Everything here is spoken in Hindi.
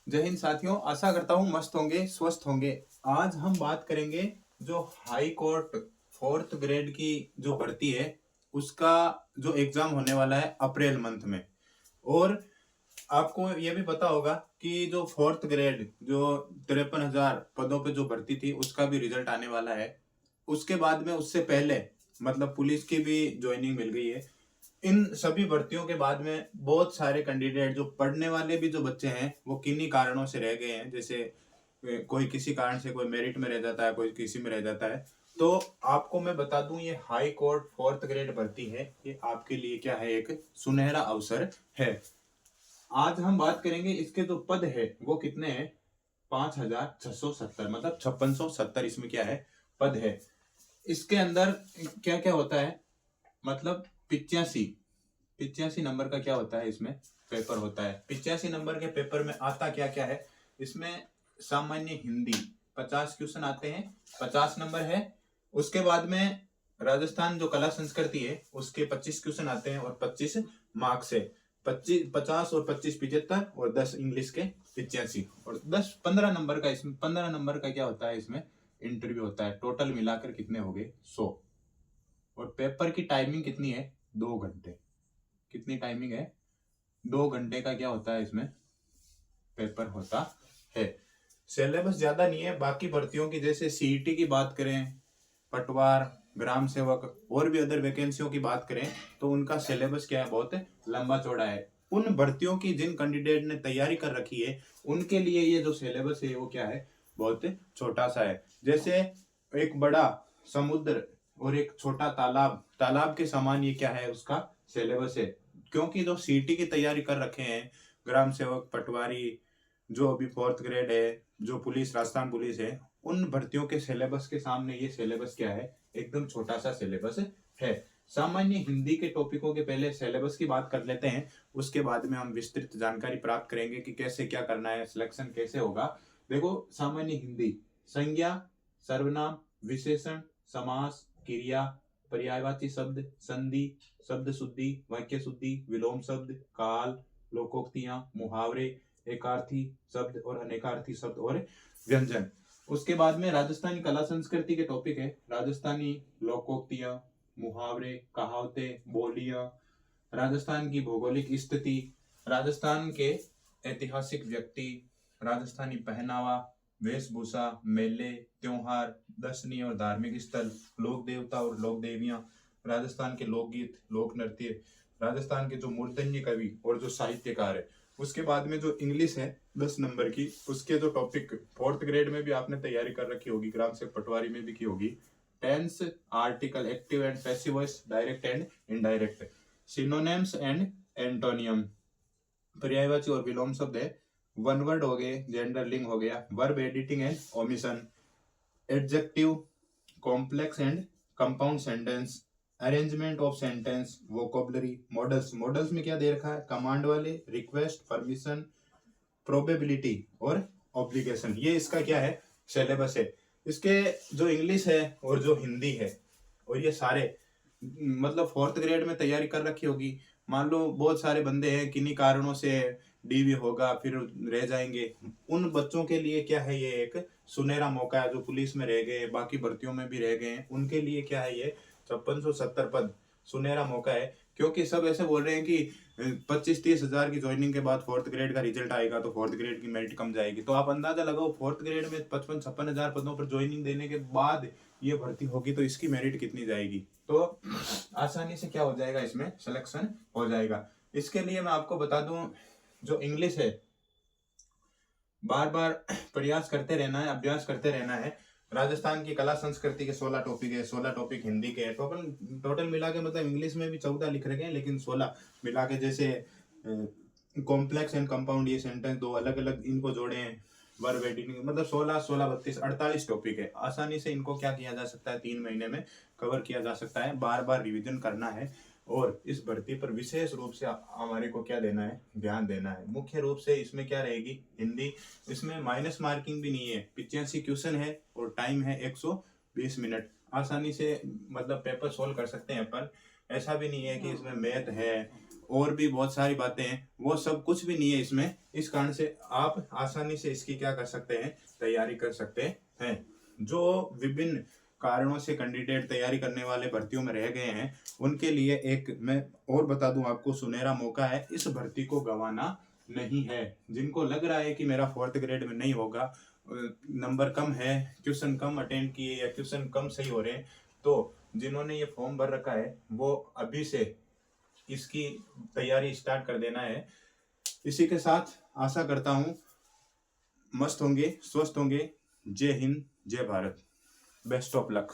जय हिंद साथियों, आशा करता हूँ मस्त होंगे, स्वस्थ होंगे। आज हम बात करेंगे जो हाई कोर्ट फोर्थ ग्रेड की जो भर्ती है उसका जो एग्जाम होने वाला है अप्रैल मंथ में। और आपको ये भी पता होगा कि जो फोर्थ ग्रेड जो 53,000 पदों पे जो भर्ती थी उसका भी रिजल्ट आने वाला है। उसके बाद में उससे पहले मतलब पुलिस की भी ज्वाइनिंग मिल गई है। इन सभी भर्तियों के बाद में बहुत सारे कैंडिडेट जो पढ़ने वाले भी जो बच्चे हैं वो किन्हीं कारणों से रह गए हैं। जैसे कोई किसी कारण से कोई मेरिट में रह जाता है, कोई किसी में रह जाता है। तो आपको मैं बता दूं ये हाई कोर्ट फोर्थ ग्रेड भर्ती है, ये आपके लिए क्या है, एक सुनहरा अवसर है। आज हम बात करेंगे इसके जो पद है वो कितने हैं। 5,670 मतलब 5670 इसमें क्या है, पद है। इसके अंदर क्या क्या होता है, मतलब 85 नंबर का क्या होता है, इसमें पेपर होता है। 85 नंबर के पेपर में आता क्या क्या है, इसमें सामान्य हिंदी 50 क्वेश्चन आते हैं, 50 नंबर है। उसके बाद में राजस्थान जो कला संस्कृति है उसके 25 क्वेश्चन आते हैं और 25 मार्क्स है। 25 50 और 25 75 और 10 इंग्लिश के 85 और 10 15 नंबर का, इसमें 15 नंबर का क्या होता है, इसमें इंटरव्यू होता है। टोटल मिलाकर कितने हो गए, 100। और पेपर की टाइमिंग कितनी है, 2 घंटे। कितनी टाइमिंग है, 2 घंटे का क्या होता है, इसमें पेपर होता है। सिलेबस ज्यादा नहीं है बाकी भर्तियों की, जैसे सीईटी की बात करें, पटवार, ग्राम सेवक और भी अदर वैकेंसियों की बात करें तो उनका सिलेबस क्या है, बहुत लंबा चौड़ा है। उन भर्तियों की जिन कैंडिडेट ने तैयारी कर रखी है उनके लिए ये जो सिलेबस है वो क्या है, बहुत छोटा सा है। जैसे एक बड़ा समुद्र और एक छोटा तालाब, तालाब के समान ये क्या है, उसका सिलेबस है। क्योंकि जो सीटी की तैयारी कर रखे हैं, ग्राम सेवक, पटवारी, जो अभी फोर्थ ग्रेड है, जो पुलिस, राजस्थान पुलिस है, उन भर्तियों के सिलेबस के सामने ये सिलेबस क्या है, एकदम छोटा सा सिलेबस है। सामान्य हिंदी के टॉपिकों के पहले सिलेबस की बात कर लेते हैं, उसके बाद में हम विस्तृत जानकारी प्राप्त करेंगे कि कैसे क्या करना है, सिलेक्शन कैसे होगा। देखो, सामान्य हिंदी, संज्ञा, सर्वनाम, विशेषण, समास, क्रिया, पर्यायवाची शब्द, संधि, शब्द शुद्धि, वाक्य शुद्धि, विलोम शब्द, काल, लोकोक्तियां, मुहावरे, एकार्थी शब्द और अनेकार्थी शब्द और व्यंजन। उसके बाद में राजस्थानी कला संस्कृति के टॉपिक है, राजस्थानी लोकोक्तियां, मुहावरे, कहावतें, बोलियां, राजस्थान की भौगोलिक स्थिति, राजस्थान के ऐतिहासिक व्यक्ति, राजस्थानी पहनावा, वेशभूषा, मेले, त्योहार, दर्शनीय और धार्मिक स्थल, लोक देवता और लोक देवियां, राजस्थान के लोकगीत, लोक नृत्य, राजस्थान के जो मूर्धन्य कवि और जो साहित्यकार है। उसके बाद में जो इंग्लिश है 10 नंबर की, उसके जो टॉपिक फोर्थ ग्रेड में भी आपने तैयारी कर रखी होगी, ग्राम से पटवारी में भी की होगी। Tense, article, active and passive voice, direct and indirect, synonyms and antonyms, पर्यायवाची और विलोम शब्द है, वन वर्ड हो गए, जेंडर लिंग हो गया, verb editing and omission, adjective, complex and compound sentence, arrangement of sentence, vocabulary, models. Models में क्या दे रखा है, कमांड वाले, रिक्वेस्ट, परमिशन, प्रोबेबिलिटी और ऑब्लिगेशन। ये इसका क्या है, सिलेबस है। इसके जो इंग्लिश है और जो हिंदी है, और ये सारे मतलब फोर्थ ग्रेड में तैयारी कर रखी होगी। मान लो बहुत सारे बंदे हैं किन्हीं कारणों से डीवी होगा, फिर रह जाएंगे। उन बच्चों के लिए क्या है, ये एक सुनहरा मौका है। जो पुलिस में रह गए, बाकी भर्तियों में भी रह गए हैं, उनके लिए क्या है, ये 5670 पद सुनहरा मौका है। क्योंकि सब ऐसे बोल रहे हैं कि 25-30 हजार की ज्वाइनिंग के बाद फोर्थ ग्रेड का रिजल्ट आएगा तो फोर्थ ग्रेड की मेरिट कम जाएगी। तो आप अंदाजा लगाओ, फोर्थ ग्रेड में 55-56 हजार पदों पर ज्वाइनिंग देने के बाद ये भर्ती होगी तो इसकी मेरिट कितनी जाएगी। तो आसानी से क्या हो जाएगा, इसमें सिलेक्शन हो जाएगा। इसके लिए मैं आपको बता दूं, जो इंग्लिश है बार बार प्रयास करते रहना है, अभ्यास करते रहना है। राजस्थान की कला संस्कृति के 16 टॉपिक है, 16 टॉपिक हिंदी के है। टोटल टोटल मिला के मतलब इंग्लिश में भी 14 लिख रखे हैं, लेकिन 16 मिला के, जैसे कॉम्प्लेक्स एंड कंपाउंड, ये सेंटेंस दो अलग अलग इनको जोड़े हैं, वर्ब एडिटिंग, मतलब 16 16 32 48 टॉपिक है। आसानी से इनको क्या किया जा सकता है, 3 महीने में कवर किया जा सकता है। बार बार रिविजन करना है और इस भर्ती पर विशेष रूप से हमारे को क्या देना है, ध्यान देना है। मुख्य रूप से इसमें क्या रहेगी, हिंदी। इसमें माइनस मार्किंग भी नहीं है, 85 क्वेश्चन है और टाइम है 120 मिनट। आसानी से मतलब पेपर सोल्व कर सकते हैं अपन। ऐसा भी नहीं है कि इसमें मैथ है और भी बहुत सारी बातें हैं, वो सब कुछ भी नहीं है इसमें। इस कारण से आप आसानी से इसकी क्या कर सकते हैं, तैयारी कर सकते हैं। जो विभिन्न कारणों से कैंडिडेट तैयारी करने वाले भर्तियों में रह गए हैं, उनके लिए एक मैं और बता दूं आपको, सुनहरा मौका है, इस भर्ती को गंवाना नहीं है। जिनको लग रहा है कि मेरा 4th ग्रेड में नहीं होगा, नंबर कम है, क्वेश्चन कम अटेंड किए या क्वेश्चन कम सही हो रहे हैं, तो जिन्होंने ये फॉर्म भर रखा है वो अभी से इसकी तैयारी स्टार्ट कर देना है। इसी के साथ आशा करता हूँ मस्त होंगे, स्वस्थ होंगे। जय हिंद, जय भारत, बेस्ट ऑफ लक।